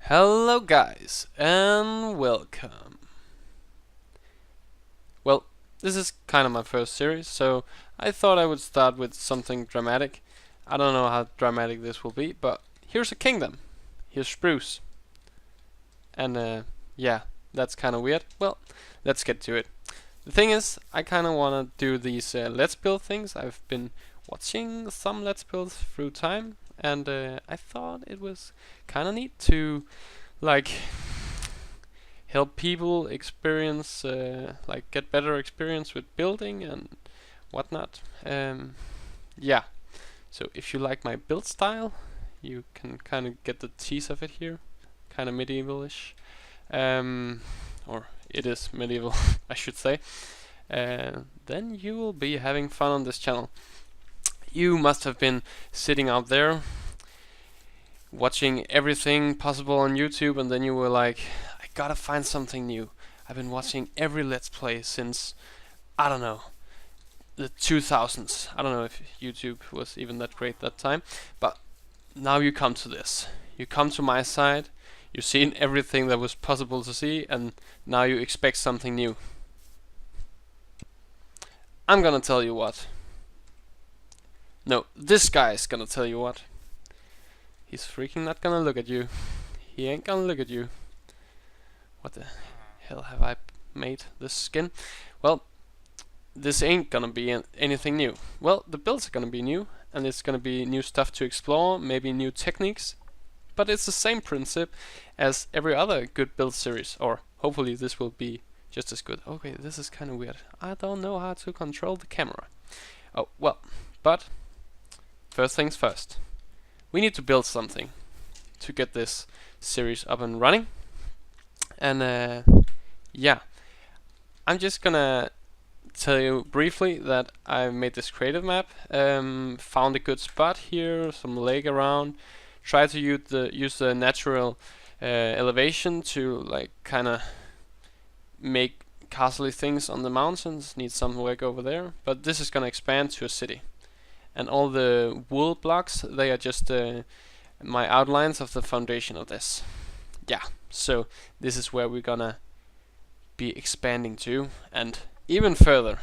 Hello guys and welcome. Well, this is kind of my first series, so I thought I would start with something dramatic. I don't know how dramatic this will be, but here's a kingdom. Here's Spruce. And yeah, that's kind of weird. Well, let's get to it. The thing is, I kind of want to do these Let's Build things. I've been watching some Let's Builds through time, and I thought it was kind of neat to like help people experience, like get better experience with building and whatnot. Yeah, so if you like my build style, you can kind of get the tease of it here, kind of medievalish, or it is medieval, I should say. Then you will be having fun on this channel. You must have been sitting out there watching everything possible on YouTube, and then you were like, I gotta find something new. I've been watching every Let's Play since, I don't know, the 2000s. I don't know if YouTube was even that great that time, but now you come to this. You come to my side, you've seen everything that was possible to see, and now you expect something new. I'm gonna tell you what. No, this guy is gonna tell you what. He's freaking not gonna look at you. He ain't gonna look at you. What the hell have I made this skin? Well, this ain't gonna be anything new. Well, the builds are gonna be new, and it's gonna be new stuff to explore, maybe new techniques, but it's the same principle as every other good build series, or hopefully this will be just as good. Okay, this is kind of weird. I don't know how to control the camera. Oh, well, but first things first. We need to build something to get this series up and running. And yeah, I'm just gonna tell you briefly that I made this creative map, found a good spot here, some lake around, try to use the natural elevation to like kind of make castle things on the mountains. Need some work over there, but this is gonna expand to a city. And all the wool blocks, they are just my outlines of the foundation of this. Yeah, so this is where we're gonna be expanding to, and even further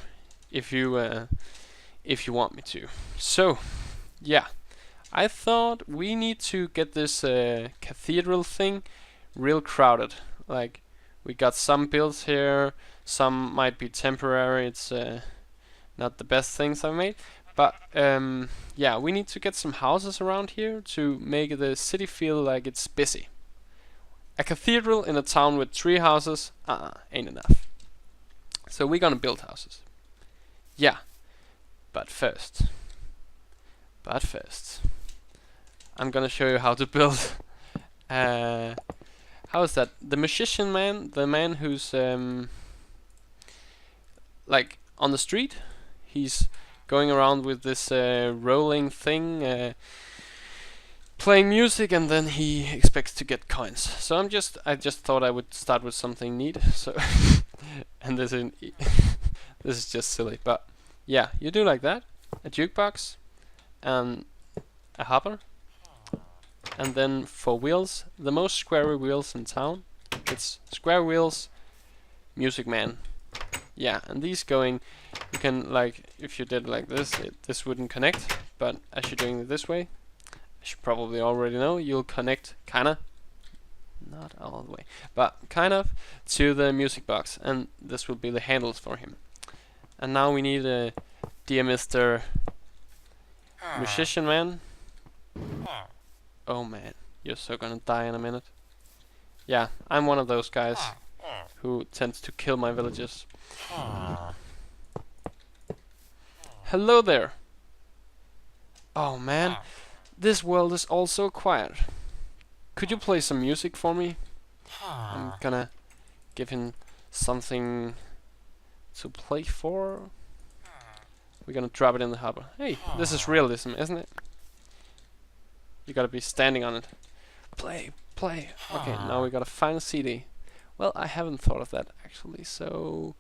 if you want me to. So yeah, I thought we need to get this cathedral thing real crowded. Like, we got some builds here, some might be temporary. It's not the best things I've made. But yeah, we need to get some houses around here to make the city feel like it's busy. A cathedral in a town with 3 houses, ain't enough. So we're gonna build houses. Yeah, but first, I'm gonna show you how to build. How is that? The magician man, the man who's like on the street. He's going around with this rolling thing, playing music, and then he expects to get coins. So I just thought I would start with something neat. So and this is just silly, but yeah, you do like that, a jukebox, and a hopper, and then for wheels, the most square wheels in town. It's square wheels, music man. Yeah, and these going, you can, like, if you did like this, this wouldn't connect, but as you're doing it this way, I should probably already know, you'll connect kinda, not all the way, but kind of, to the music box, and this will be the handles for him. And now we need a dear Mr. Musician Man. Oh man, you're so gonna die in a minute. Yeah, I'm one of those guys who tends to kill my villagers. Hello there. Oh man, this world is all so quiet. Could you play some music for me? I'm gonna give him something to play for. We're gonna drop it in the harbor. Hey, this is realism, isn't it? You gotta be standing on it. Play, play. Okay, now we gotta find a CD. Well, I haven't thought of that actually, so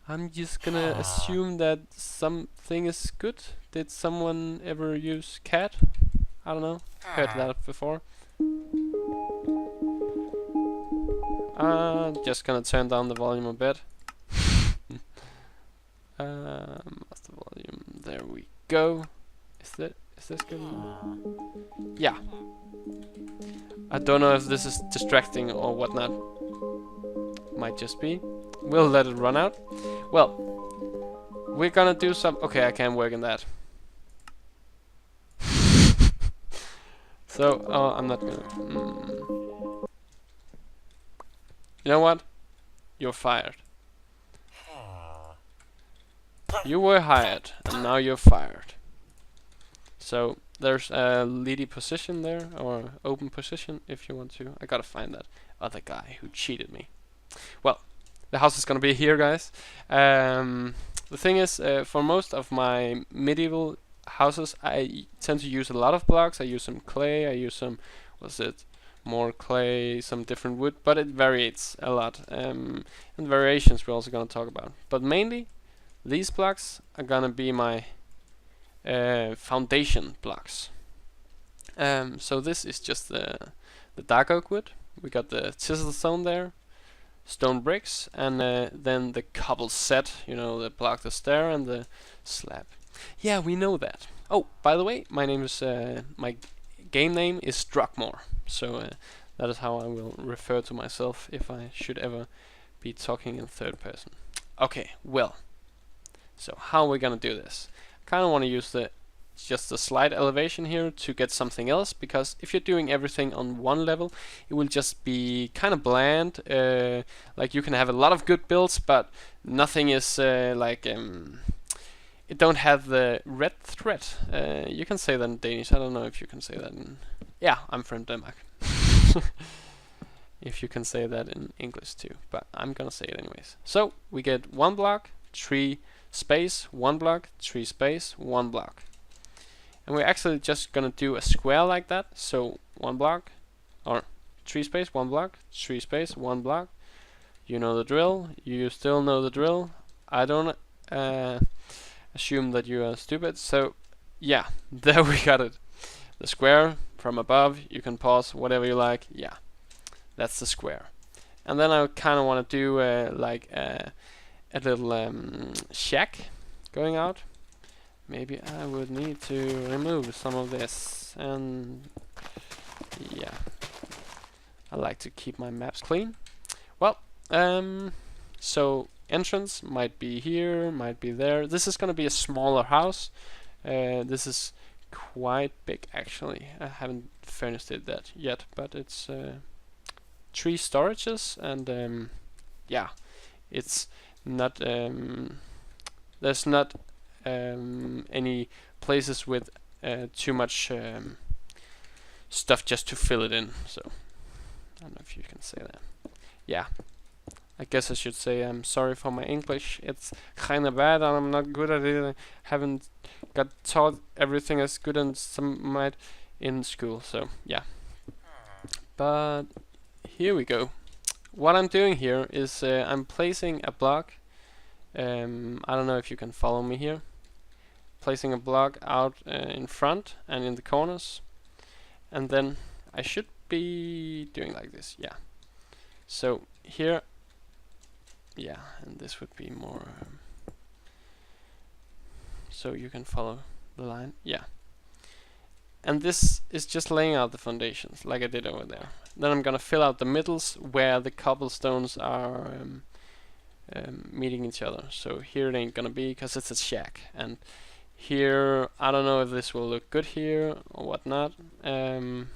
I'm just gonna assume that something is good. Did someone ever use cat? I don't know. Heard that before. Just gonna turn down the volume a bit. Master volume. There we go. Is this good? Yeah. I don't know if this is distracting or whatnot. Might just be. We'll let it run out. Well, we're gonna do some. Okay, I can't work in that. So, I'm not gonna. You know what? You're fired. You were hired, and now you're fired. So there's a leady position there, or open position if you want to. I gotta find that other guy who cheated me. Well, the house is gonna be here, guys. The thing is, for most of my medieval houses, I tend to use a lot of blocks. I use some clay. I use some, what's it? More clay, some different wood, but it varies a lot. And variations we're also gonna talk about. But mainly, these blocks are gonna be my foundation blocks. So this is just the dark oak wood. We got the chisel stone there, stone bricks, and then the cobble set. You know, the block, the stair, and the slab. Yeah, we know that. Oh, by the way, my name is my game name is Drokmor. So that is how I will refer to myself if I should ever be talking in third person. Okay, well. So how are we gonna do this? Kind of want to use just the slight elevation here to get something else, because if you're doing everything on one level, it will just be kind of bland. Like you can have a lot of good builds, but nothing is it don't have the red thread. You can say that in Danish. I don't know if you can say that in. Yeah, I'm from Denmark. If you can say that in English too, but I'm gonna say it anyways. So we get 1 block, 3 space, 1 block, 3 space, 1 block. And we're actually just gonna do a square like that. So 1 block, or 3 space, 1 block, 3 space, 1 block. You know the drill. You still know the drill. I don't assume that you are stupid. So yeah, there we got it. The square from above. You can pause whatever you like. Yeah, that's the square. And then I kind of want to do like a little shack going out. Maybe I would need to remove some of this, and yeah, I like to keep my maps clean. Well, so entrance might be here, might be there. This is gonna be a smaller house. This is quite big actually. I haven't furnished it that yet, but it's 3 storages, and yeah, it's not there's not any places with too much stuff just to fill it in. So I don't know if you can say that. Yeah, I guess I should say I'm sorry for my English. It's kinda bad and I'm not good at it. I haven't got taught everything as good as some might in school. So yeah, but here we go. What I'm doing here is I'm placing a block. I don't know if you can follow me here. Placing a block out in front and in the corners, and then I should be doing like this. Yeah. So here, yeah, and this would be more. So you can follow the line. Yeah. And this is just laying out the foundations like I did over there. Then I'm gonna fill out the middles where the cobblestones are meeting each other. So here it ain't gonna be because it's a shack, and here I don't know if this will look good here or whatnot. And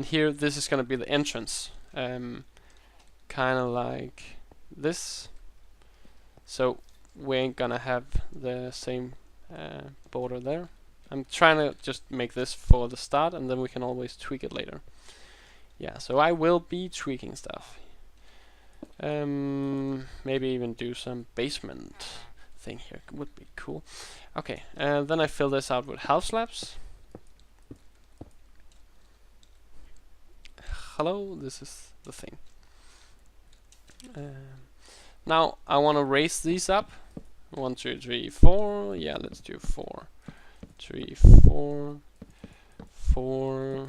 here this is gonna be the entrance, kind of like this. So we ain't gonna have the same border there. I'm trying to just make this for the start, and then we can always tweak it later. Yeah, so I will be tweaking stuff. Maybe even do some basement thing here. Would be cool. Okay, then I fill this out with half slabs. Hello, this is the thing. Now I want to raise these up. 1, 2, 3, 4. Yeah, let's do 4. 3, 4, 4.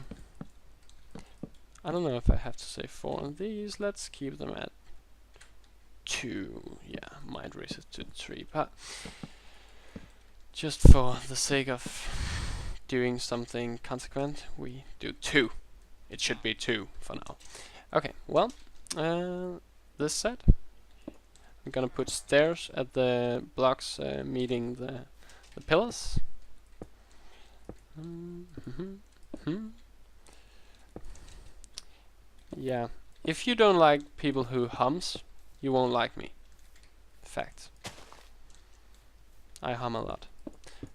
I don't know if I have to say 4 on these. Let's keep them at 2. Yeah, might raise it to 3, but just for the sake of doing something consequent, we do 2. It should be 2 for now. Okay, well, this set, I'm gonna put stairs at the blocks meeting the pillars. Yeah, if you don't like people who hums, you won't like me. Fact. I hum a lot.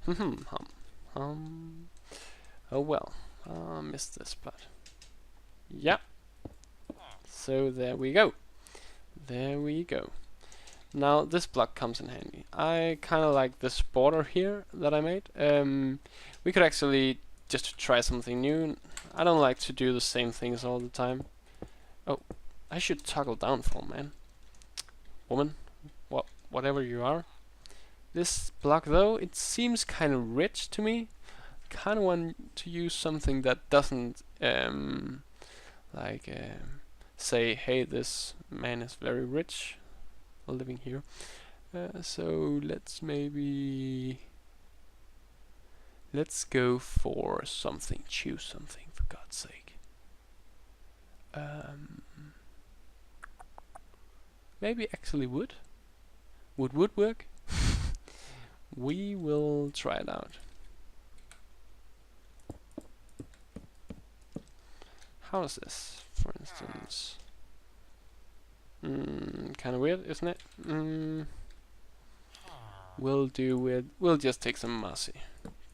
Hum. Oh well, I missed this part. Yeah. So there we go. There we go. Now this block comes in handy. I kind of like this border here that I made. We could actually just try something new. I don't like to do the same things all the time. Oh, I should toggle down for man. Woman, whatever you are. This block though, it seems kind of rich to me. Kind of want to use something that doesn't say, hey, this man is very rich living here. So let's go for something. Choose something, for God's sake. Maybe actually wood. Would wood work? We will try it out. How is this, for instance? Kind of weird, isn't it? We'll just take some mossy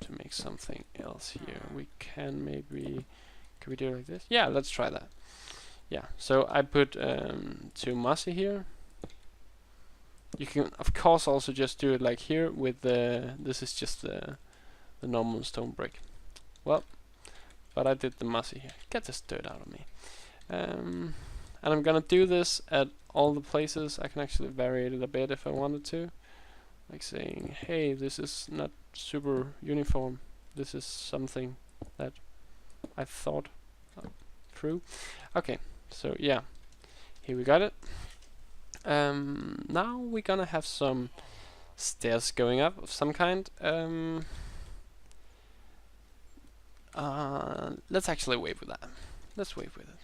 to make something else here. We can maybe, could we do it like this? Yeah, let's try that. Yeah, so I put 2 mossy here. You can of course also just do it like here with the, this is just the normal stone brick. Well, but I did the mossy here. Get this dirt out of me. And I'm gonna do this at all the places. I can actually vary it a bit if I wanted to. Like saying, hey, this is not super uniform. This is something that I thought through. Okay, so yeah, here we got it. Now we're gonna have some stairs going up of some kind. Let's actually wait with that. Let's wait with it.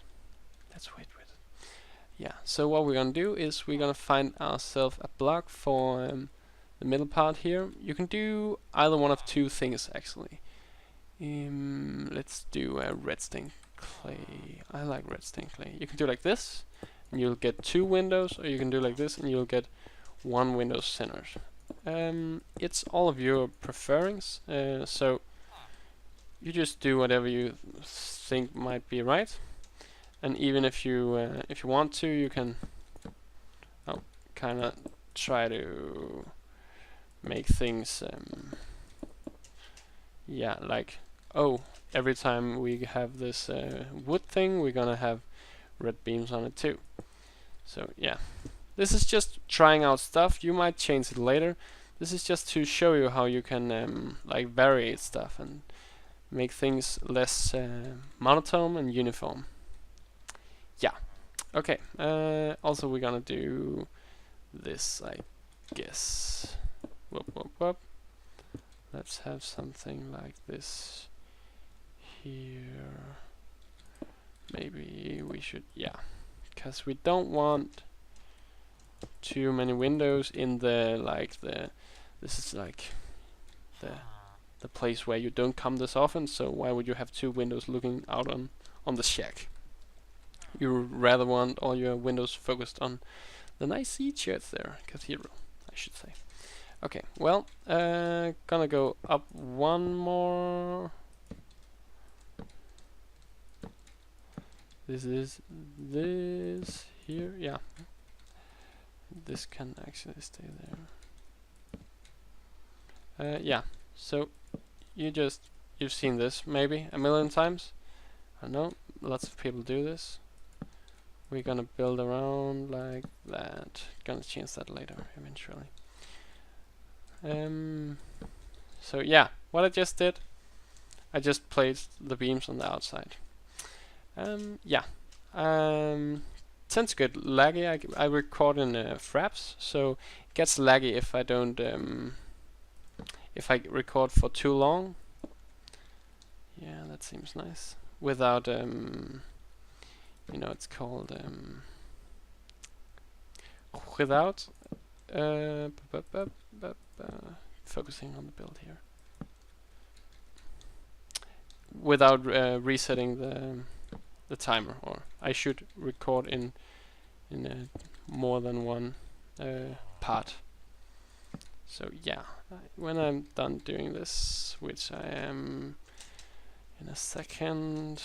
Yeah, so what we're gonna do is we're gonna find ourselves a block for the middle part here. You can do either one of 2 things actually. Let's do a red stain clay. I like red stain clay. You can do like this, and you'll get 2 windows, or you can do like this, and you'll get 1 window centered. It's all of your preference, so you just do whatever you think might be right. And even if you want to, you can kind of try to make things yeah, like, oh, every time we have this wood thing, we're gonna have red beams on it too. So yeah, this is just trying out stuff. You might change it later. This is just to show you how you can like vary stuff and make things less monotone and uniform. Yeah. Okay. Also, we're gonna do this, I guess. Whoop. Let's have something like this here. Maybe we should, yeah, because we don't want too many windows in the this is like the place where you don't come this often, so why would you have 2 windows looking out on the shack? You rather want all your windows focused on the nice sea church there, cathedral, I should say. Okay, well, gonna go up 1 more. This is this here, yeah. This can actually stay there. Yeah, so you've seen this maybe a million times. I know lots of people do this. We're gonna build around like that. Gonna change that later eventually. So yeah, what I just did, I just placed the beams on the outside. Yeah, tends to get laggy. I record in fraps, so it gets laggy if I don't if I record for too long. Yeah, that seems nice. Without you know, it's called without focusing on the build here. Without resetting the timer, or I should record in more than one part. So yeah, when I'm done doing this, which I am in a second.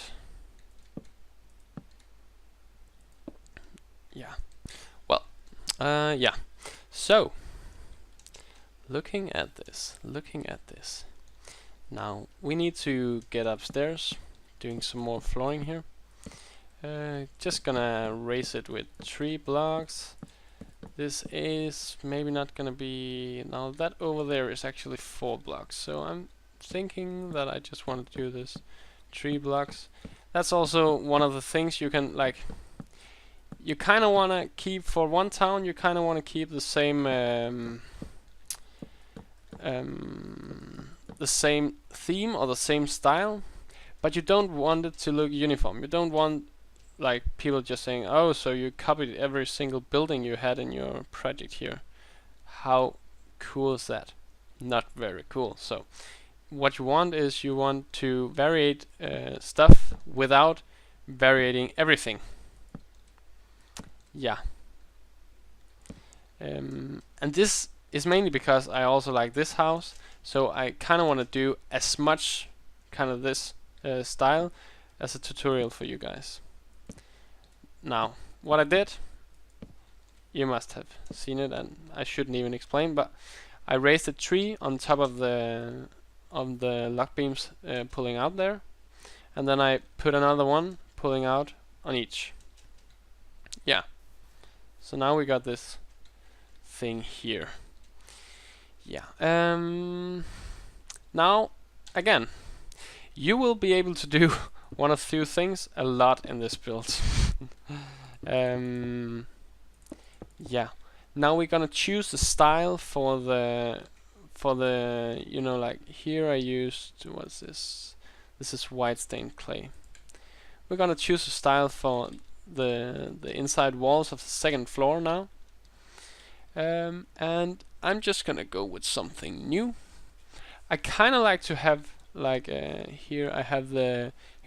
Yeah. Well, yeah. So, looking at this. Now, we need to get upstairs, doing some more flooring here. Just gonna raise it with 3 blocks. This is maybe not gonna be... Now that over there is actually 4 blocks, so I'm thinking that I just want to do this 3 blocks. That's also one of the things you can, like, you kind of want to keep for one town, you kind of want to keep the same theme or the same style, but you don't want it to look uniform. You don't want like people just saying, oh, so you copied every single building you had in your project here. How cool is that? Not very cool. So what you want is you want to variate stuff without variating everything. Yeah. And this is mainly because I also like this house, so I kind of want to do as much kind of this style as a tutorial for you guys. Now, what I did, you must have seen it, and I shouldn't even explain, but I raised a tree on top of the lock beams pulling out there, and then I put another one pulling out on each. Yeah. So now we got this thing here. Yeah. Now, again, you will be able to do one of two things a lot in this build. Yeah. Now we're gonna choose the style for the you know, like here I used, what's this? This is white stained clay. We're gonna choose a style for the inside walls of the second floor now. And I'm just gonna go with something new. I kind of like to have like here I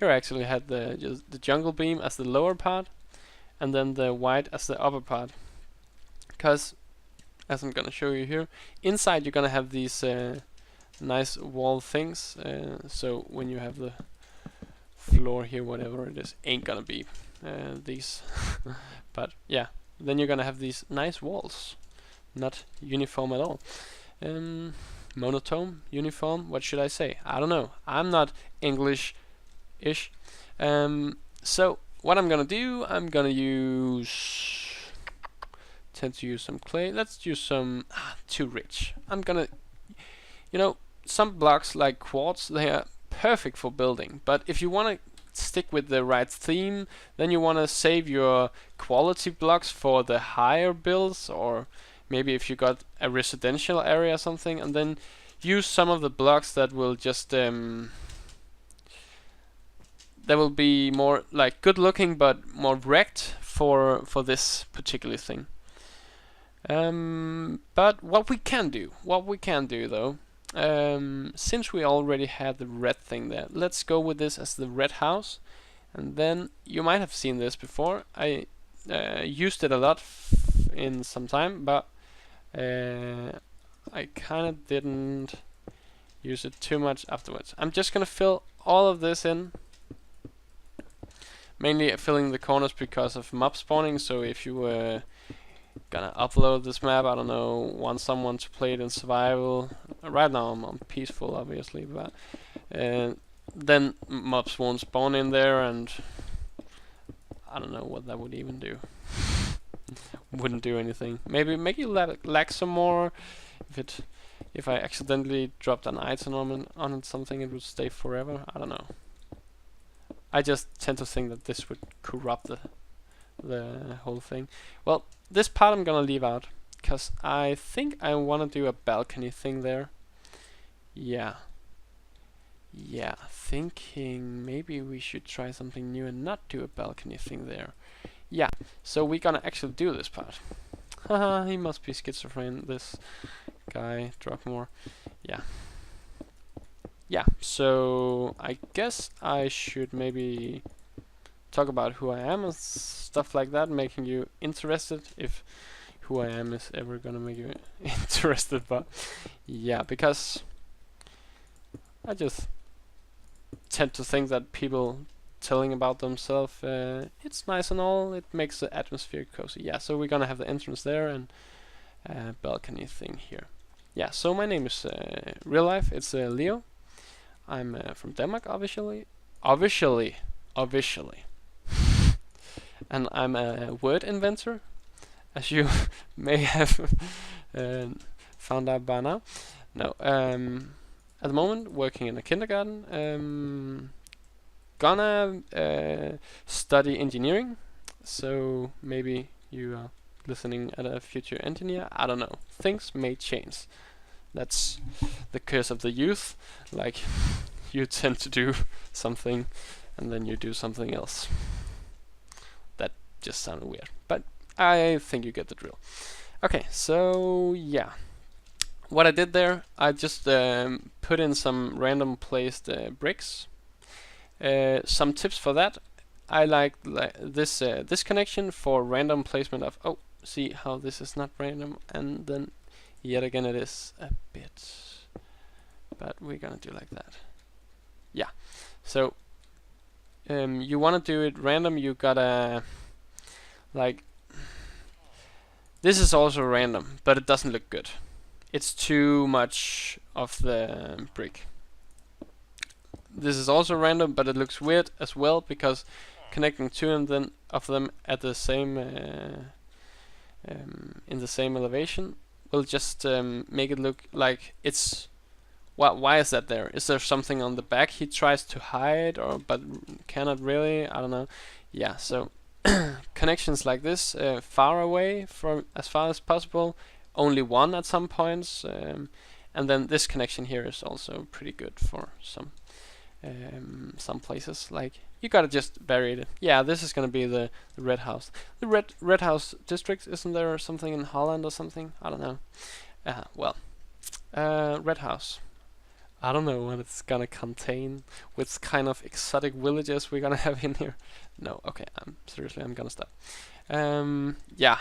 actually had the jungle beam as the lower part, and then the white as the upper part. Because as I'm gonna show you here, inside you're gonna have these nice wall things. So when you have the floor here, whatever it is, ain't gonna be these. But yeah, then you're gonna have these nice walls, not uniform at all. Monotone, uniform, what should I say? I don't know. I'm not English-ish. So what I'm gonna do, I'm gonna tend to use some clay. Let's use some too rich. I'm gonna, you know, some blocks like quartz, they are perfect for building, but if you want to stick with the right theme, then you want to save your quality blocks for the higher builds, or maybe if you got a residential area or something, and then use some of the blocks that will just that will be more like good looking but more wrecked for this particular thing. But what we can do though, since we already had the red thing there, let's go with this as the red house. And then you might have seen this before. I used it a lot in some time, but I kind of didn't use it too much afterwards. I'm just gonna fill all of this in, mainly filling the corners because of mob spawning. So if you were gonna upload this map, I don't know, want someone to play it in survival. Right now I'm on peaceful, obviously, but then mobs won't spawn in there, and I don't know what that would even do. Wouldn't do anything. Maybe make it lag some more. If I accidentally dropped an item on it, something, it would stay forever. I don't know. I just tend to think that this would corrupt the whole thing. Well, this part I'm gonna leave out, because I think I want to do a balcony thing there. Yeah. Yeah, thinking maybe we should try something new and not do a balcony thing there. Yeah, so we're gonna actually do this part. Haha, he must be schizophrenic, this guy, Drokmor. Yeah. Yeah, so I guess I should maybe talk about who I am and stuff like that, making you interested, if who I am is ever gonna make you interested. But yeah, because I just tend to think that people telling about themselves, it's nice and all, it makes the atmosphere cozy. Yeah, so we're gonna have the entrance there and balcony thing here. Yeah, so my name is real life, it's Leo. I'm from Denmark, obviously. And I'm a word inventor, as you may have found out by now. No, at the moment working in a kindergarten. Gonna study engineering, so maybe you are listening at a future engineer. I don't know. Things may change. That's the curse of the youth. Like, you tend to do something and then you do something else. That just sounded weird, but I think you get the drill. Okay, so yeah. What I did there, I just put in some random placed bricks. Some tips for that. I like this this connection for random placement of. Oh, see how this is not random, and then yet again it is a bit. But we're gonna do like that. Yeah. So you want to do it random. You gotta like. This is also random, but it doesn't look good. It's too much of the brick. This is also random, but it looks weird as well, because connecting two of them at the same in the same elevation will just make it look like it's. Why is that there? Is there something on the back he tries to hide, or but cannot really? I don't know. Yeah, so connections like this, far away from as far as possible. Only one at some points, and then this connection here is also pretty good for some places. Like, you gotta just vary it. Yeah, this is gonna be the red house. The red house district, isn't there something in Holland or something? I don't know. Red house. I don't know what it's gonna contain. What kind of exotic villages we're gonna have in here. No, okay, I'm gonna stop. Yeah.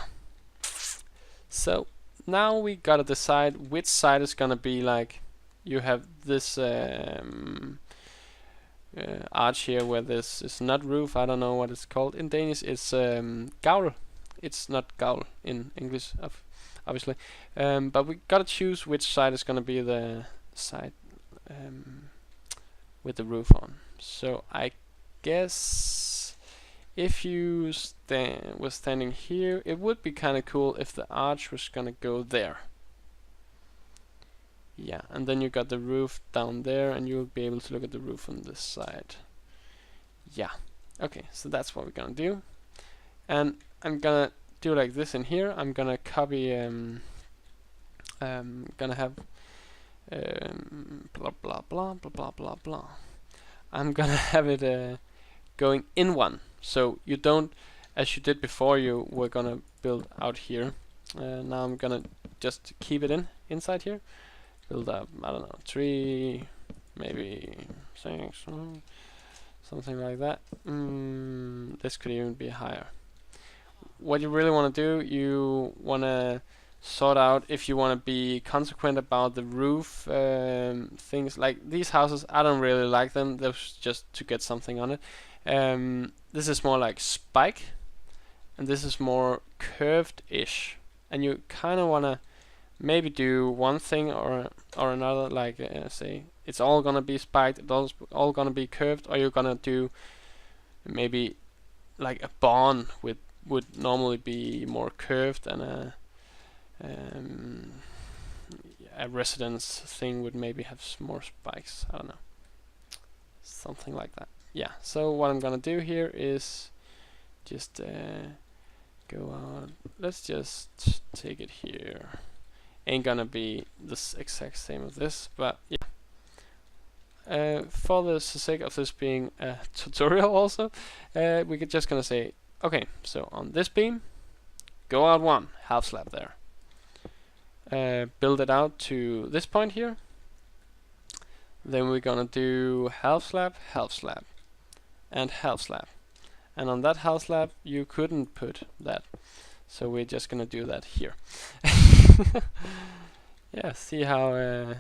So now we gotta decide which side is gonna be like. You have this arch here where this is not roof. I don't know what it's called in Danish. It's gavl. It's not gavl in English, obviously. But we gotta choose which side is gonna be the side with the roof on. So I guess if you was standing here, it would be kind of cool if the arch was gonna go there. Yeah, and then you got the roof down there, and you'll be able to look at the roof on this side. Yeah. Okay, so that's what we're gonna do. And I'm gonna do like this in here. I'm gonna copy gonna have blah blah blah blah blah blah blah. I'm gonna have it going in one. So you don't, as you did before, you were gonna build out here. Now I'm gonna just keep it inside here. Build up, I don't know, 3, maybe 6, something like that. This could even be higher. What you really want to do, you want to sort out if you want to be consequent about the roof things. Like these houses, I don't really like them. They're just to get something on it. This is more like spike, and this is more curved-ish. And you kind of want to maybe do one thing or another, like say it's all gonna be spiked, it's all gonna be curved, or you're gonna do maybe like a barn would normally be more curved, and a residence thing would maybe have more spikes. I don't know, something like that. yeah, so what I'm gonna do here is just go out. Let's just take it here. Ain't gonna be this exact same as this, but yeah. For the sake of this being a tutorial also, we're just gonna say, okay, so on this beam, go out one, half slab there. Build it out to this point here. Then we're gonna do half slab, and half slab. And on that half slab, you couldn't put that. So we're just gonna do that here. Yeah, see how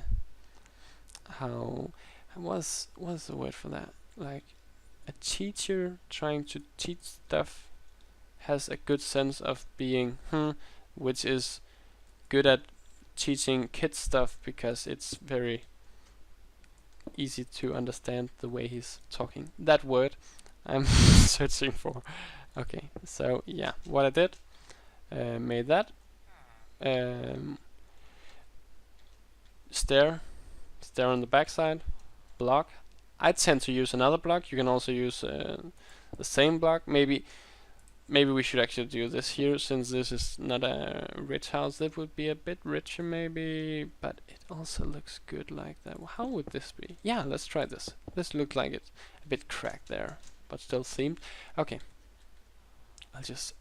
what's the word for that? Like a teacher trying to teach stuff has a good sense of being which is good at teaching kids stuff because it's very easy to understand the way he's talking. That word I'm searching for. Okay, so yeah, what I did, made that stair on the backside, block. I tend to use another block. You can also use the same block. Maybe we should actually do this here, since this is not a rich house. That would be a bit richer maybe, but it also looks good like that. How would this be? Yeah, let's try this. This looks like it's a bit cracked there, but still themed. Okay, I'll just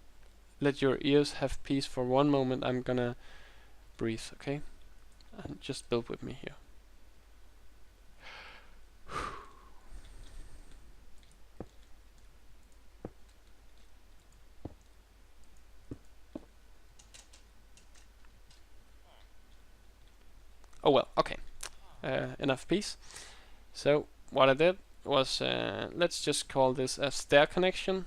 let your ears have peace for one moment. I'm gonna breathe, okay? And just build with me here. Oh well, okay. Enough peace. So what I did was, let's just call this a stair connection.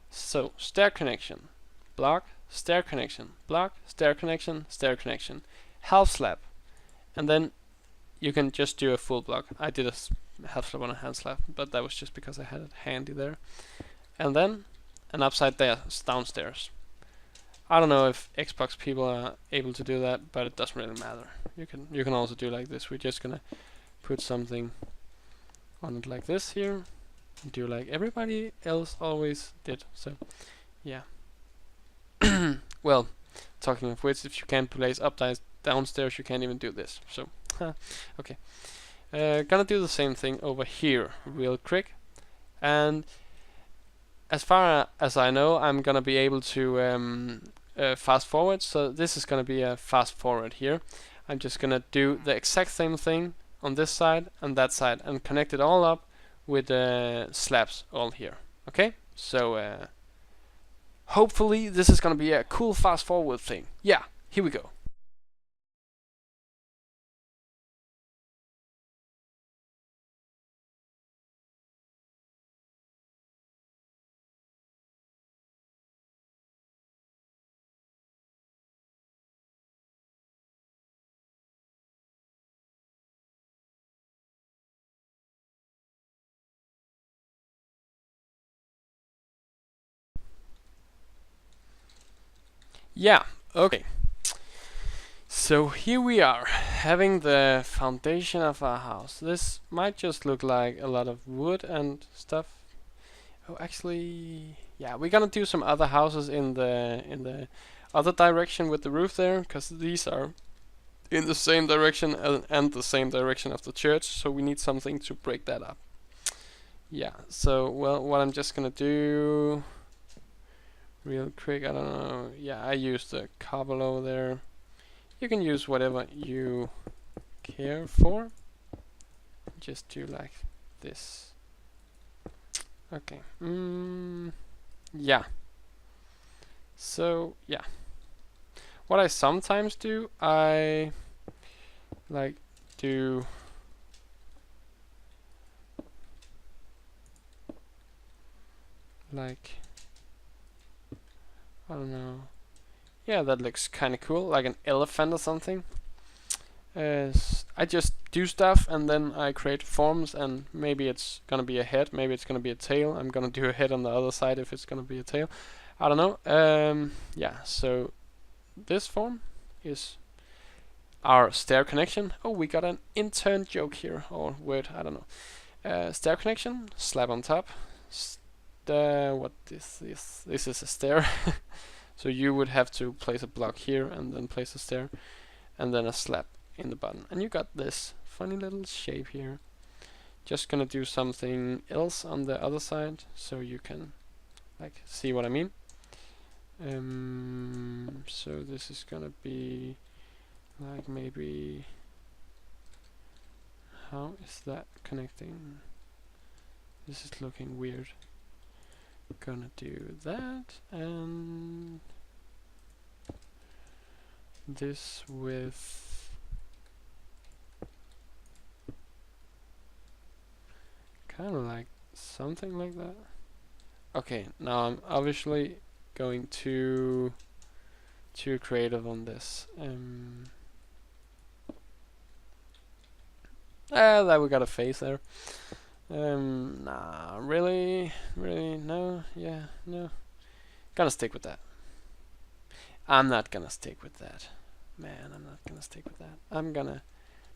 So stair connection, block, stair connection, block, stair connection, stair connection, half slab, and then you can just do a full block. I did a half slab on a hand slab, but that was just because I had it handy there. And then an upside downstairs. I don't know if Xbox people are able to do that, but it doesn't really matter. You can also do like this. We're just gonna put something on it like this here, and do like everybody else always did. So yeah. Well, talking of which, if you can't place downstairs, you can't even do this. So okay, gonna do the same thing over here real quick. And as far as I know, I'm gonna be able to fast forward. So this is gonna be a fast forward here. I'm just gonna do the exact same thing on this side and that side, and connect it all up with slabs all here. Okay, so hopefully this is gonna be a cool fast forward thing. Yeah, here we go. Yeah, okay. So here we are, having the foundation of our house. This might just look like a lot of wood and stuff. Oh, actually, yeah, we're gonna do some other houses in the other direction with the roof there, because these are in the same direction and the same direction of the church, so we need something to break that up. Yeah, so, well, what I'm just gonna do real quick, I don't know, yeah, I used the cobble over there. You can use whatever you care for. Just do like this. Okay. Yeah. So, yeah. What I sometimes do, I like do like, I don't know. Yeah, that looks kind of cool, like an elephant or something. I just do stuff and then I create forms, and maybe it's gonna be a head, maybe it's gonna be a tail. I'm gonna do a head on the other side if it's gonna be a tail. I don't know. Yeah, so this form is our stair connection. Oh, we got an intern joke here, or word, I don't know. Stair connection, slab on top. What is this? This is a stair. So you would have to place a block here and then place a stair and then a slab in the bottom. And you got this funny little shape here. Just gonna do something else on the other side so you can like see what I mean. So this is gonna be like maybe, how is that connecting? This is looking weird. Gonna do that and this with kind of like something like that. Okay, now I'm obviously going too creative on this. There we got a face there. Nah, really, no, yeah, no. Gonna stick with that. I'm not gonna stick with that. Man, I'm not gonna stick with that. I'm gonna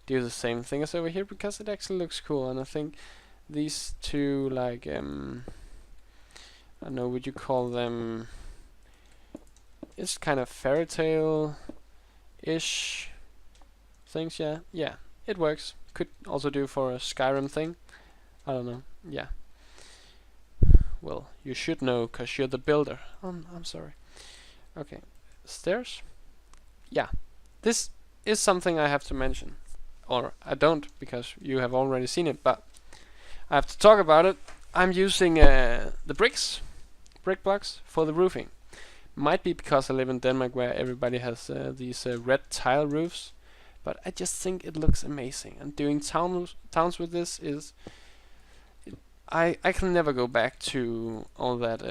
do the same thing as over here because it actually looks cool, and I think these two, like, I don't know, would you call them? It's kind of fairy tale-ish things, yeah. Yeah, it works. Could also do for a Skyrim thing. I don't know. Yeah. Well, you should know, cause you're the builder. I'm sorry. Okay, stairs. Yeah, this is something I have to mention, or I don't, because you have already seen it. But I have to talk about it. I'm using the brick blocks for the roofing. Might be because I live in Denmark, where everybody has these red tile roofs. But I just think it looks amazing. And doing towns with this is... I can never go back to all that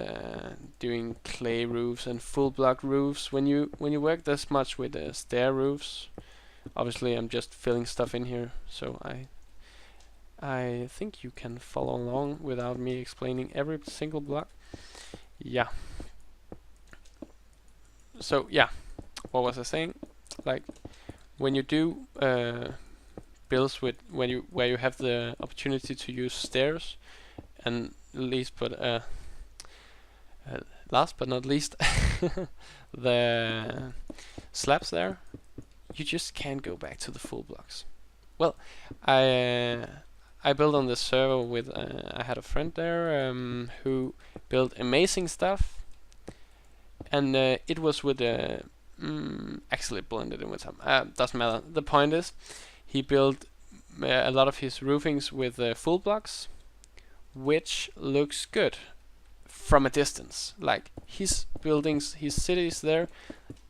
doing clay roofs and full block roofs. When you work this much with stair roofs, obviously I'm just filling stuff in here, so I think you can follow along without me explaining every single block. Yeah. So yeah, what was I saying? Like when you do builds with where you have the opportunity to use stairs. And last but not least, the slabs there, you just can't go back to the full blocks. Well, I built on this server with I had a friend there who built amazing stuff, and it was with actually blended in with some. Doesn't matter. The point is, he built a lot of his roofings with full blocks, which looks good from a distance. Like his buildings, his cities there,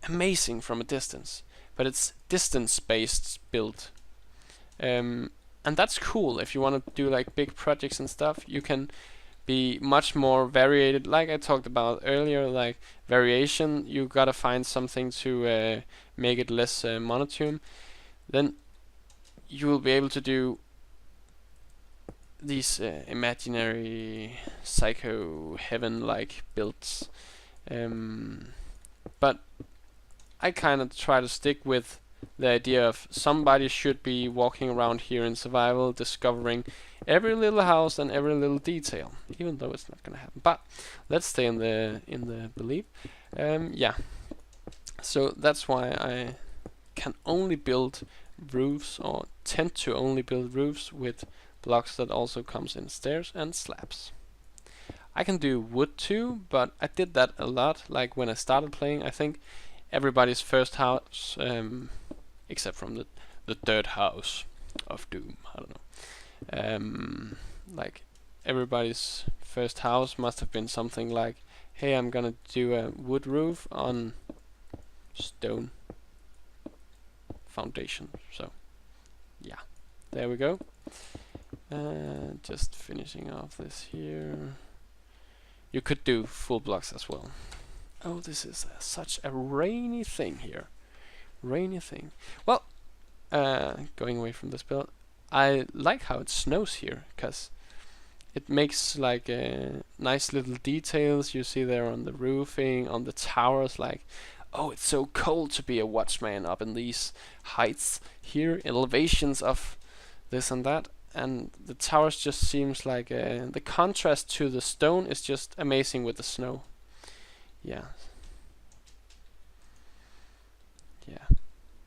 amazing from a distance. But it's distance-based build, and that's cool. If you want to do like big projects and stuff, you can be much more varied. Like I talked about earlier, like variation. You gotta find something to make it less monotone. Then you will be able to do these imaginary psycho heaven-like builds, but I kind of try to stick with the idea of somebody should be walking around here in survival, discovering every little house and every little detail, even though it's not gonna happen. But let's stay in the belief. Yeah. So that's why I can only build roofs, or tend to only build roofs with blocks that also comes in stairs and slabs. I can do wood too, but I did that a lot. Like when I started playing, I think everybody's first house, except from the third house of Doom, I don't know. Like everybody's first house must have been something like, hey, I'm gonna do a wood roof on stone foundation. So yeah, there we go. Just finishing off this here. You could do full blocks as well. Oh, this is such a rainy thing here. Rainy thing. Well, going away from this build, I like how it snows here, because it makes like nice little details you see there on the roofing, on the towers. Like, oh, it's so cold to be a watchman up in these heights here, elevations of this and that. and the towers just seems like the contrast to the stone is just amazing with the snow. Yeah, yeah,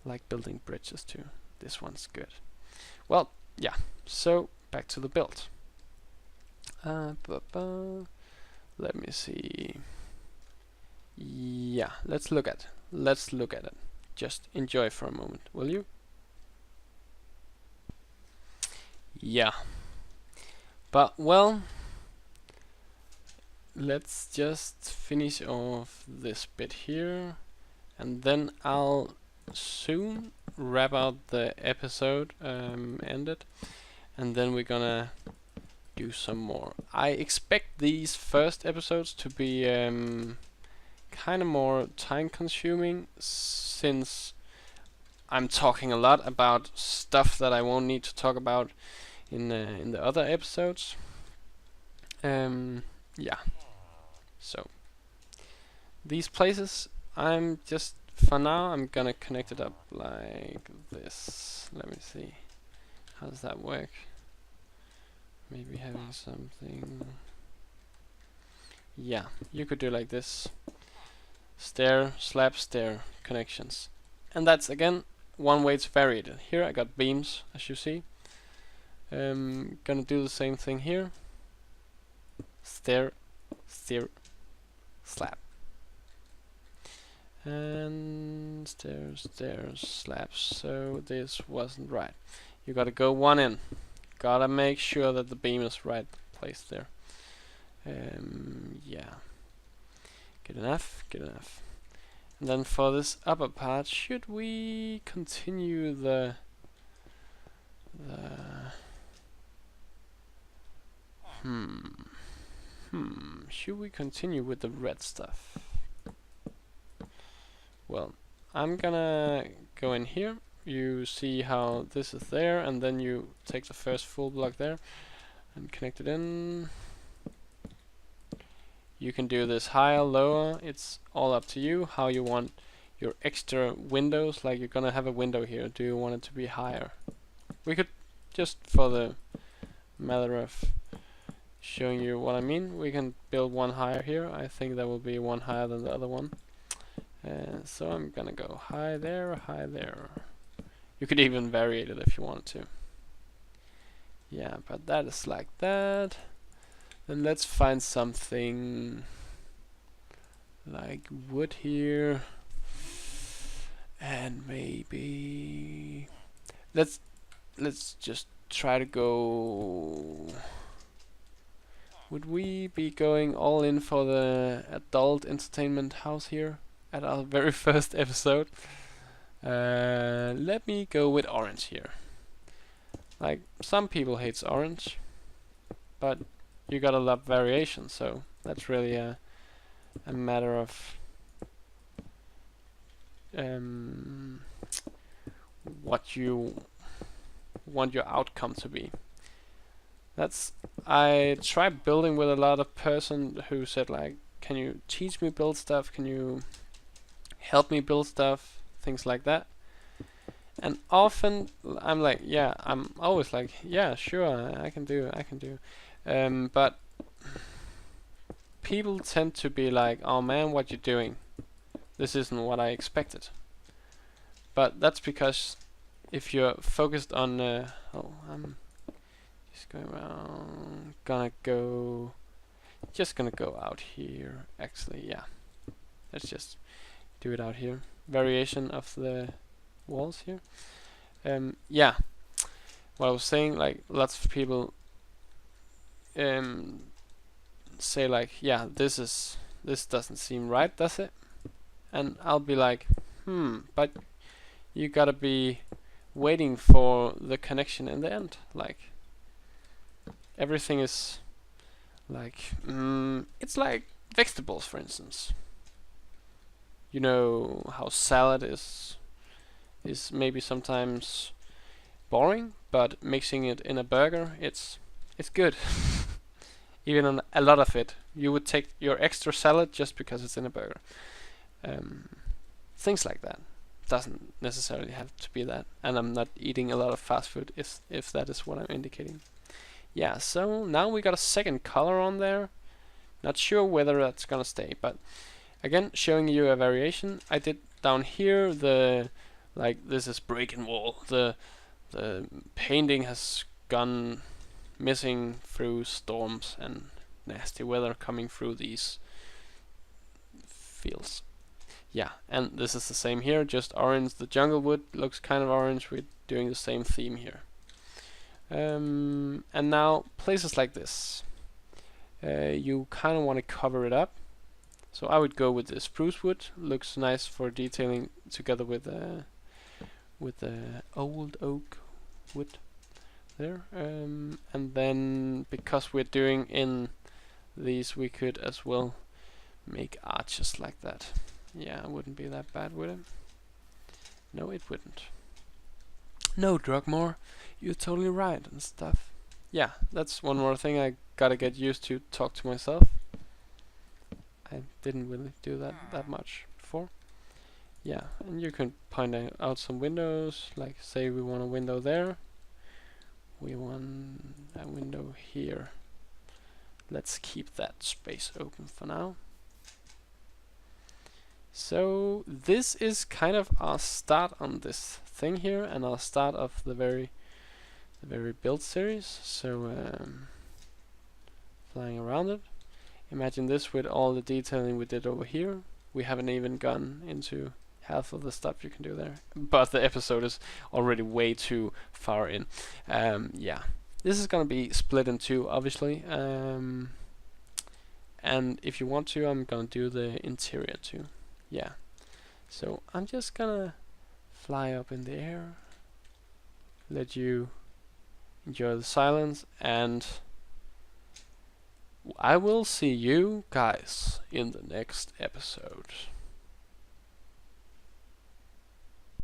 like building bridges too. This one's good. Well, yeah. So back to the build. Let me see. Yeah, let's look at it. Just enjoy for a moment, will you? Yeah. But well, let's just finish off this bit here, and then I'll soon wrap out the episode, end it, and then we're gonna do some more. I expect these first episodes to be kind of more time consuming, since I'm talking a lot about stuff that I won't need to talk about in the other episodes. Yeah. So these places, I'm just for now I'm gonna connect it up like this. Let me see. How does that work? Maybe having something. Yeah, you could do like this. Stair, slab, stair connections. And that's again one way to vary it. Here I got beams, as you see. Gonna do the same thing here. Stair, stair, slab. And stairs, stairs, slabs. So this wasn't right. You gotta go one in. Gotta make sure that the beam is right placed there. Yeah. Good enough, good enough. And then for this upper part, should we continue the should we continue with the red stuff? Well, I'm gonna go in here. You see how this is there, and then you take the first full block there and connect it in. You can do this higher, lower, it's all up to you how you want your extra windows. Like you're gonna have a window here, do you want it to be higher? We could, just for the matter of showing you what I mean, we can build one higher here. I think that will be one higher than the other one. So I'm gonna go high there, high there. You could even vary it if you wanted to. Yeah, but that is like that. Then let's find something like wood here, and maybe let's just try to go. Would we be going all in for the adult entertainment house here at our very first episode? Let me go with orange here. Like, some people hates orange, but you gotta love variation, so that's really a matter of what you want your outcome to be. I tried building with a lot of person who said like, can you teach me build stuff, can you help me build stuff, things like that. And often I'm like, yeah, I'm always like, yeah, sure, I can do. But people tend to be like, oh man, what you doing? This isn't what I expected. But that's because if you're focused on, I'm just going around, just gonna go out here. Actually, yeah, let's just do it out here. Variation of the walls here. Yeah, what I was saying, like lots of people say like, yeah, this doesn't seem right, does it? And I'll be like, but you gotta be waiting for the connection in the end. Like everything is like, it's like vegetables, for instance. You know how salad is maybe sometimes boring, but mixing it in a burger, it's good. Even on a lot of it, you would take your extra salad just because it's in a burger. Things like that. doesn't necessarily have to be that, and I'm not eating a lot of fast food if that is what I'm indicating. Yeah, so now we got a second color on there. Not sure whether that's gonna stay, but again, showing you a variation. I did down here this is breaking wall. The painting has gone missing through storms and nasty weather coming through these fields. Yeah, and this is the same here, just orange. The jungle wood looks kind of orange. We're doing the same theme here. And now places like this, you kind of want to cover it up. So I would go with the spruce wood. Looks nice for detailing together with the old oak wood there. And then because we're doing in these, we could as well make arches like that. Yeah, it wouldn't be that bad, would it? No, it wouldn't. No, Drokmor, you're totally right and stuff. Yeah, that's one more thing I gotta get used to talk to myself. I didn't really do that much before. Yeah, and you can point out some windows, like say we want a window there. We want a window here. Let's keep that space open for now. So this is kind of our start on this thing here, and our start of the very build series. So flying around it. Imagine this with all the detailing we did over here. We haven't even gone into half of the stuff you can do there, but the episode is already way too far in. Yeah, this is gonna be split in two, obviously. And if you want to, I'm gonna do the interior too. Yeah, so I'm just gonna fly up in the air, let you enjoy the silence, and I will see you guys in the next episode.